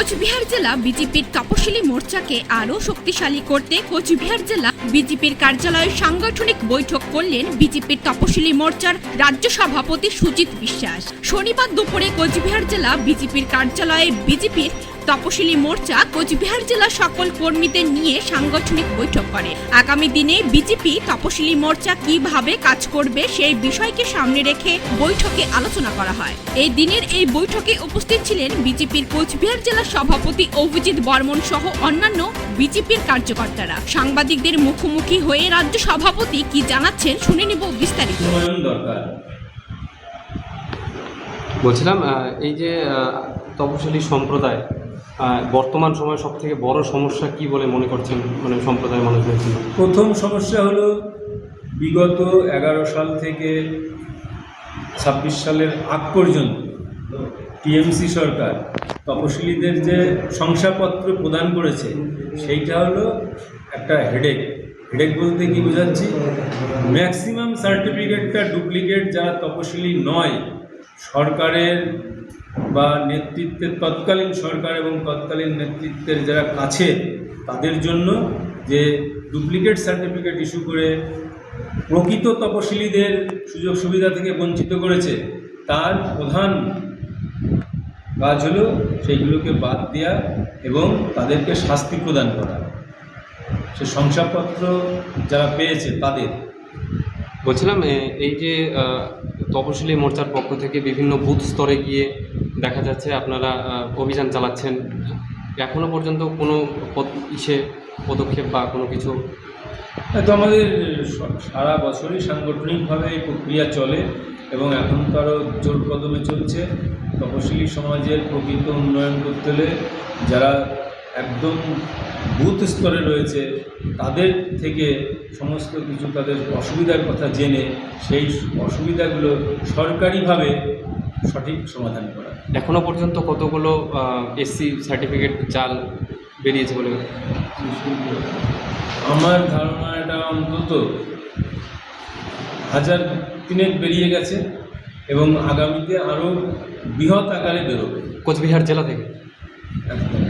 কোচবিহার জেলা বিজেপির তপশিলি মোর্চাকে আরও শক্তিশালী করতে কোচবিহার জেলা বিজেপির কার্যালয়ে সাংগঠনিক বৈঠক করলেন বিজেপির তপশিলি মোর্চার রাজ্য সভাপতি সুজিত বিশ্বাস। শনিবার দুপুরে কোচবিহার জেলা বিজেপির কার্যালয়ে বিজেপির তপশিলি মোর্চা কোচবিহার জেলার সকল কর্মীদের নিয়ে সাংগঠনিক বৈঠক করে। আগামী দিনে বিজেপি তপশিলি মোর্চা কিভাবে কাজ করবে সেই বিষয়কে সামনে রেখে বৈঠকে আলোচনা করা হয়। এই দিনের এই বৈঠকে উপস্থিত ছিলেন বিজেপির কোচবিহার জেলার সভাপতি অভিজিৎ বর্মন সহ অন্যান্য বিজেপির কার্যকর্তারা। সাংবাদিকদের মুখোমুখি হয়ে রাজ্য সভাপতি কি জানাচ্ছেন শুনে নেব বিস্তারিত। বলছিলাম এই যে তপশিলি সম্প্রদায় বর্তমান সময়ে সব থেকে বড় সমস্যা কি বলে মনে করছেন, মানে সম্প্রদায়ের মানুষদের জন্য? প্রথম সমস্যা হলো বিগত 11 সাল থেকে 26 সালের আগ পর্যন্ত টিএমসি সরকার তপশিলীদের যে শংসাপত্র প্রদান করেছে সেইটা হলো একটা হেডেক বলতে কি বোঝাচ্ছি, ম্যাক্সিমাম সার্টিফিকেটটা ডুপ্লিকেট। যারা তপশিলি নয়, সরকারের বা নেতৃত্বের তৎকালীন সরকার এবং তৎকালীন নেতৃত্বের যারা কাছে তাদের জন্য যে ডুপ্লিকেট সার্টিফিকেট ইস্যু করে প্রকৃত তপশিলীদের সুযোগ সুবিধা থেকে বঞ্চিত করেছে, তার প্রধান কাজ হলো সেইগুলোকে বাদ দেওয়া এবং তাদেরকে শাস্তি প্রদান করা। সে শংসাপত্র যারা পেয়েছে তাদের। বলছিলাম এই যে তপশিলি মোর্চার পক্ষ থেকে বিভিন্ন বুথ স্তরে গিয়ে দেখা যাচ্ছে আপনারা অভিযান চালাচ্ছেন, এখনও পর্যন্ত কোনো পদক্ষেপ বা কোনো কিছু? তো আমাদের সারা বছরই সাংগঠনিকভাবে এই প্রক্রিয়া চলে এবং এখন তো আরও জোর কদমে চলছে। তপশিলি সমাজের প্রকৃত উন্নয়ন করতে হলে যারা একদম বুথ স্তরে রয়েছে তাদের থেকে সমস্ত কিছু তাদের অসুবিধার কথা জেনে সেই অসুবিধাগুলো সরকারিভাবে সঠিক সমাধান করা। এখনও পর্যন্ত কতগুলো এসসি সার্টিফিকেট জাল বেরিয়েছে বলে? আমার ধারণা এটা অন্তত 1000 বেরিয়ে গেছে এবং আগামীতে আরও বৃহৎ আকারে বেরোবে কোচবিহার জেলা থেকে। একদম।